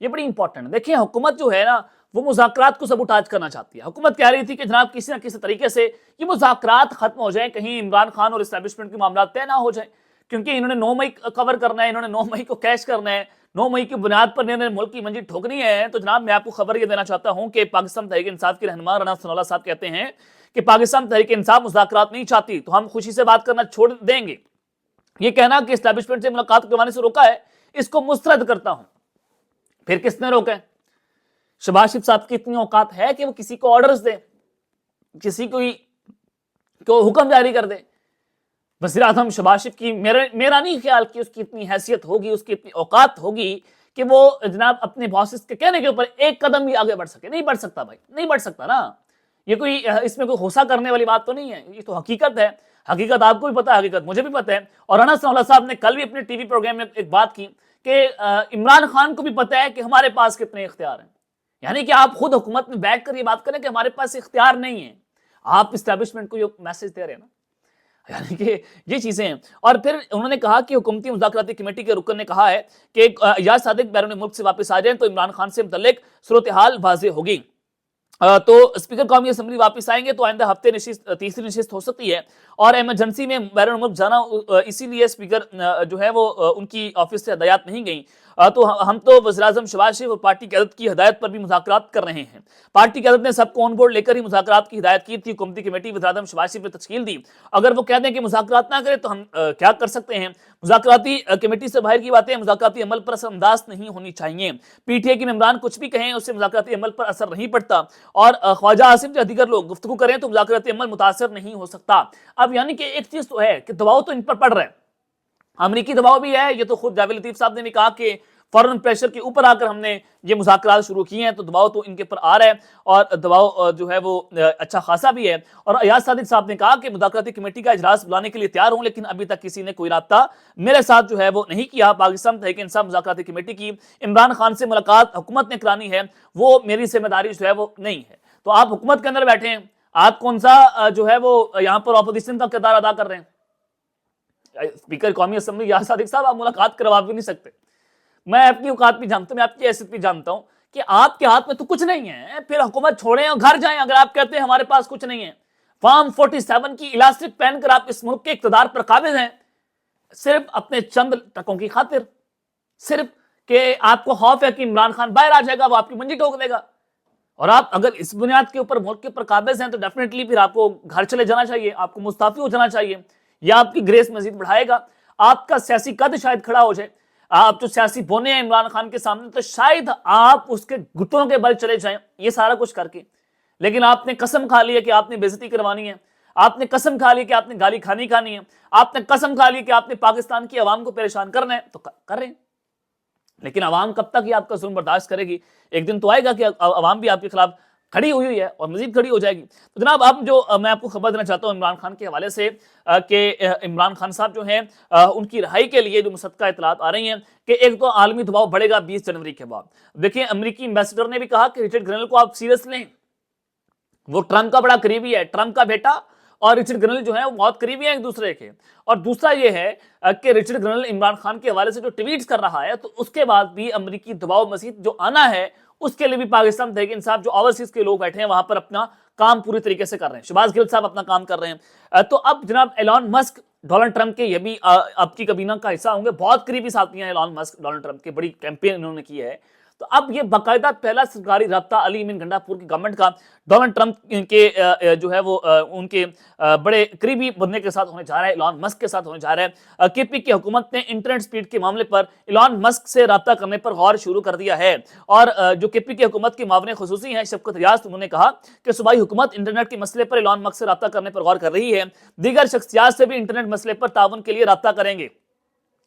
یہ بڑی امپورٹنٹ ہے. دیکھیں حکومت جو ہے نا وہ مذاکرات کو سبوٹاج کرنا چاہتی ہے. حکومت کہہ رہی تھی کہ جناب کسی نہ کسی طریقے سے یہ مذاکرات ختم ہو جائیں, کہیں عمران خان اور اسٹیبلشمنٹ کے معاملات طے نہ ہو جائیں, کیونکہ انہوں نے 9 مئی کور کرنا ہے, انہوں نے 9 مئی کو کیش کرنا ہے, 9 مئی کی بنیاد پر انہوں نے ملک کی منجی ٹھوکنی ہے. تو جناب میں آپ کو خبر یہ دینا چاہتا ہوں کہ پاکستان تحریک انصاف کے رہنما رانا ثناء اللہ صاحب کہتے ہیں کہ پاکستان تحریک انصاف مذاکرات نہیں چاہتی تو ہم خوشی سے بات کرنا چھوڑ دیں گے. یہ کہنا کہ اسٹیبلشمنٹ سے ملاقات کروانے سے روکا ہے, اس کو مسترد کرتا ہوں. پھر کس نے روکا ہے؟ شہباز شریف صاحب کی اتنی اوقات ہے کہ وہ کسی کو آرڈرز دے, کسی کو حکم جاری کر دے. وزیر اعظم شہباز شریف کی میرا نہیں خیال کہ اس کی اتنی حیثیت ہوگی, اس کی اتنی اوقات ہوگی کہ وہ جناب اپنے باسز کے کہنے کے اوپر ایک قدم بھی آگے بڑھ سکے. نہیں بڑھ سکتا بھائی, نہیں بڑھ سکتا نا. یہ کوئی اس میں کوئی غصہ کرنے والی بات تو نہیں ہے, یہ تو حقیقت ہے. حقیقت آپ کو بھی پتا ہے, حقیقت مجھے بھی پتا ہے. اور رانا ثناء اللہ صاحب نے کل بھی اپنے ٹی وی پروگرام میں ایک بات کی کہ عمران خان کو بھی پتا ہے کہ ہمارے پاس کتنے اختیار ہیں. یعنی کہ آپ خود حکومت میں بیٹھ کر یہ بات کریں کہ ہمارے پاس اختیار نہیں ہے, آپ اسٹیبلشمنٹ کو یہ میسج دے رہے ہیں نا. یعنی کہ یہ چیزیں ہیں. اور پھر انہوں نے کہا کہ حکومتی مذاکراتی کمیٹی کے رکن نے کہا ہے کہ ایاز صادق بیرون ملک سے واپس آ جائیں تو عمران خان سے متعلق صورتحال واضح ہوگی. تو اسپیکر قومی اسمبلی واپس آئیں گے تو آئندہ ہفتے تیسری نشست ہو سکتی ہے. اور ایمرجنسی میں بیرون ملک جانا اسی لیے اسپیکر جو ہے وہ ان کی آفس سے ہدایات نہیں گئیں. تو ہم تو وزیر اعظم شہباز شریف اور پارٹی قیادت کی ہدایت پر بھی مذاکرات کر رہے ہیں. پارٹی قیادت نے سب کو آن بورڈ لے کر ہی مذاکرات کی ہدایت کی تھی. حکومتی کمیٹی وزیر اعظم شہباز شریف نے تشکیل دی. اگر وہ کہہ دیں کہ مذاکرات نہ کریں تو ہم کیا کر سکتے ہیں؟ مذاکراتی کمیٹی سے باہر کی باتیں مذاکراتی عمل پر اثر انداز نہیں ہونی چاہیے. پی ٹی اے کے ممبران کچھ بھی کہیں اس سے مذاکراتی عمل پر اثر نہیں پڑتا, اور خواجہ آصف یا دیگر لوگ گفتگو کریں تو مذاکراتی عمل متاثر نہیں ہو سکتا. اب یعنی کہ ایک چیز تو ہے کہ دباؤ تو ان پر پڑ رہا ہے, امریکی دباؤ بھی ہے. یہ تو خود جاوید لطیف صاحب نے بھی کہا کہ فورن پریشر کے اوپر آ کر ہم نے یہ مذاکرات شروع کیے ہیں, تو دباؤ تو ان کے اوپر آ رہا ہے, اور دباؤ جو ہے وہ اچھا خاصا بھی ہے. اور ایاز صادق صاحب نے کہا کہ مذاکراتی کمیٹی کا اجلاس بلانے کے لیے تیار ہوں, لیکن ابھی تک کسی نے کوئی رابطہ میرے ساتھ جو ہے وہ نہیں کیا. پاکستان تحریک انصاف مذاکراتی کمیٹی کی عمران خان سے ملاقات حکومت نے کرانی ہے, وہ میری ذمہ داری جو ہے وہ نہیں ہے. تو آپ حکومت کے اندر بیٹھے ہیں, آپ کون سا جو ہے وہ یہاں پر اپوزیشن کا کردار ادا کر رہے ہیں؟ اسپیکر قومی اسمبلی ایاز صادق صاحب آپ ملاقات کروا بھی نہیں سکتے. میں آپ کی اوقات بھی جانتا ہوں, میں آپ کی حیثیت بھی جانتا ہوں کہ آپ کے ہاتھ میں تو کچھ نہیں ہے. پھر حکومت چھوڑیں اور گھر جائیں اگر آپ کہتے ہیں ہمارے پاس کچھ نہیں ہے. فارم 47 کی الاسٹک پہن کر آپ اس ملک کے اقتدار پر قابض ہیں, صرف اپنے چند ٹکوں کی خاطر, صرف کہ آپ کو خوف ہے کہ عمران خان باہر آ جائے گا, وہ آپ کی منجی ٹھوک دے گا. اور آپ اگر اس بنیاد کے اوپر ملک کے اوپر قابض ہیں تو ڈیفینیٹلی پھر آپ کو گھر چلے جانا چاہیے, آپ کو مستعفی ہو جانا چاہیے. یا آپ کی گریس مزید بڑھائے گا, آپ کا سیاسی قد شاید کھڑا ہو جائے. آپ جو سیاسی بونے ہیں عمران خان کے سامنے, تو شاید آپ اس کے گھٹنوں کے بل چلے جائیں یہ سارا کچھ کر کے. لیکن آپ نے قسم کھا لی ہے کہ آپ نے بے عزتی کروانی ہے, آپ نے قسم کھا لی کہ آپ نے گالی کھانی ہے, آپ نے قسم کھا لی کہ آپ نے پاکستان کی عوام کو پریشان کرنا ہے, تو کر رہے ہیں. لیکن عوام کب تک یہ آپ کا ظلم برداشت کرے گی؟ ایک دن تو آئے گا کہ عوام بھی آپ کے خلاف کھڑی ہوئی ہے اور مزید کھڑی ہو جائے گی. تو جناب اب جو میں آپ کو خبر دینا چاہتا ہوں عمران خان کے حوالے سے, کہ عمران خان صاحب جو ہیں ان کی رہائی کے لیے جو مصدقہ اطلاعات آ رہی ہیں کہ ایک تو عالمی دباؤ بڑھے گا 20 جنوری کے بعد. دیکھیں امریکی ایمبیسڈر نے بھی کہا کہ رچرڈ گرنل کو آپ سیریس لیں, وہ ٹرمپ کا بڑا قریبی ہے, ٹرمپ کا بیٹا اور رچرڈ گرنل جو ہے وہ بہت قریبی ہیں ایک دوسرے کے. اور دوسرا یہ ہے کہ رچرڈ گرنل عمران خان کے حوالے سے جو ٹویٹس کر رہا ہے, تو اس کے بعد بھی امریکی دباؤ مزید جو آنا ہے اس کے لیے بھی پاکستان تحریک انصاف جو اوورسیز کے لوگ بیٹھے ہیں وہاں پر اپنا کام پوری طریقے سے کر رہے ہیں. شہباز گل صاحب اپنا کام کر رہے ہیں. تو اب جناب ایلان مسک ڈونلڈ ٹرمپ کے یہ بھی اب کی کابینہ کا حصہ ہوں گے, بہت قریبی ساتھی ہیں ایلان مسک ڈونلڈ ٹرمپ کے, بڑی کیمپین انہوں نے کی ہے. تو اب یہ باقاعدہ پہلا سرکاری رابطہ علی امین گنڈا پور کی گورنمنٹ کا ڈونلڈ ٹرمپ کے جو ہے وہ ان کے بڑے قریبی بندے کے ساتھ ہونے جا رہا ہے, ایلان مسک کے ساتھ ہونے جا رہا ہے. کے پی کی حکومت نے انٹرنیٹ سپیڈ کے معاملے پر ایلان مسک سے رابطہ کرنے پر غور شروع کر دیا ہے. اور جو کے پی کی حکومت کے معاون خصوصی ہیں شفقت ریاض, انہوں نے کہا کہ صوبائی حکومت انٹرنیٹ کے مسئلے پر ایلان مسک سے رابطہ کرنے پر غور کر رہی ہے. دیگر شخصیات سے بھی انٹرنیٹ مسئلے پر تعاون کے لیے رابطہ کریں گے.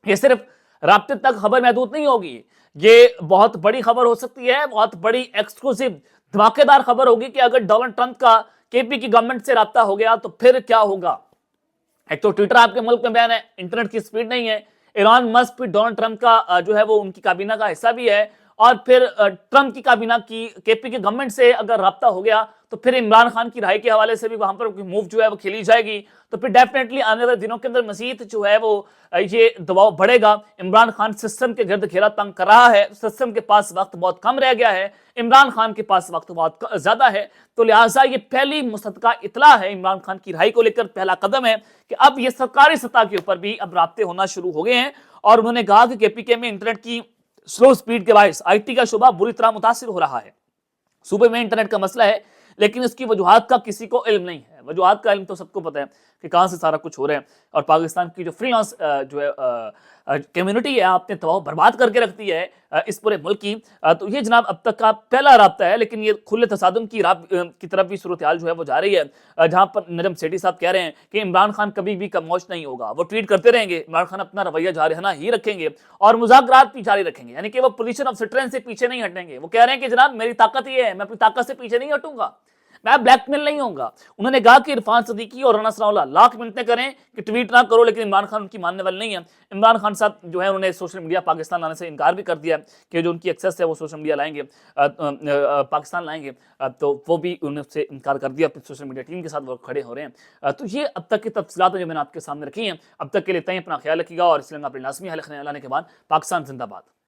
یہ صرف رابطے تک خبر محدود نہیں ہوگی, یہ بہت بڑی خبر ہو سکتی ہے, بہت بڑی ایکسکلوسیو دھماکے دار خبر ہوگی کہ اگر ڈونلڈ ٹرمپ کا کے پی کی گورنمنٹ سے رابطہ ہو گیا تو پھر کیا ہوگا. ایک تو ٹویٹر آپ کے ملک میں بین ہے, انٹرنیٹ کی سپیڈ نہیں ہے, ایلان مسک بھی ڈونلڈ ٹرمپ کا جو ہے وہ ان کی کابینہ کا حصہ بھی ہے, اور پھر ٹرمپ کی کابینہ کی KP کی گورنمنٹ سے اگر رابطہ ہو گیا تو پھر عمران خان کی رہائی کے حوالے سے بھی وہاں پر موو جو ہے وہ کھیلی جائے گی، تو پھر ڈیفینیٹلی آنے والے دنوں کے اندر مزید جو ہے وہ یہ دباؤ بڑھے گا۔ عمران خان سسٹم کے گرد گھیرا تنگ کر رہا ہے، سسٹم کے پاس وقت بہت کم رہ گیا ہے، عمران خان کے پاس وقت بہت زیادہ ہے، تو لہٰذا یہ پہلی مصدقہ اطلاع ہے عمران خان کی رہائی کو لے کر، پہلا قدم ہے کہ اب یہ سرکاری سطح کے اوپر بھی اب رابطے ہونا شروع ہو گئے ہیں۔ اور انہوں نے کہا کہ KPK میں انٹرنیٹ کی سلو سپیڈ کے باعث IT کا شعبہ بری طرح متاثر ہو رہا ہے۔ صوبے میں انٹرنیٹ کا مسئلہ ہے لیکن اس کی وجوہات کا کسی کو علم نہیں ہے، وجوہات کا علم تو سب کو پتہ ہے کہ کہاں سے سارا کچھ ہو رہا ہے، اور پاکستان کی جو فری لانس جو ہے کمیونٹی ہے آپ نے تباہ برباد کر کے رکھ دی ہے اس پورے ملک کی۔ تو یہ جناب اب تک کا پہلا رابطہ ہے، لیکن یہ کھلے تصادم کی طرف بھی صورتحال جو ہے وہ جا رہی ہے، جہاں پر نجم سیٹھی صاحب کہہ رہے ہیں کہ عمران خان کبھی بھی خاموش نہیں ہوگا، وہ ٹویٹ کرتے رہیں گے، عمران خان اپنا رویہ جاری رہنا ہی رکھیں گے اور مذاکرات بھی جاری رکھیں گے، یعنی کہ وہ پوزیشن آف اسٹرینتھ سے پیچھے نہیں ہٹیں گے۔ وہ کہہ رہے ہیں کہ جناب میری طاقت یہ ہے، میں اپنی طاقت سے پیچھے نہیں ہٹوں گا، میں بلیک میل نہیں ہوں گا۔ انہوں نے کہا کہ عرفان صدیقی اور رانا ثناء اللہ لاکھ منتیں کریں کہ ٹویٹ نہ کرو، لیکن عمران خان ان کی ماننے والے نہیں ہیں۔ عمران خان صاحب جو ہے انہوں نے سوشل میڈیا پاکستان لانے سے انکار بھی کر دیا کہ جو ان کی ایکسس ہے وہ سوشل میڈیا لائیں گے، پاکستان لائیں گے، تو وہ بھی انہوں نے انکار کر دیا، اپنی سوشل میڈیا ٹیم کے ساتھ وہ کھڑے ہو رہے ہیں۔ تو یہ اب تک کی تفصیلات جو میں نے آپ کے سامنے رکھی ہیں، اب تک کے لیے اتنا ہی، اپنا خیال رکھیے گا اور اس لیے اپنے لازمی حل لانے کے بعد پاکستان زندہ باد۔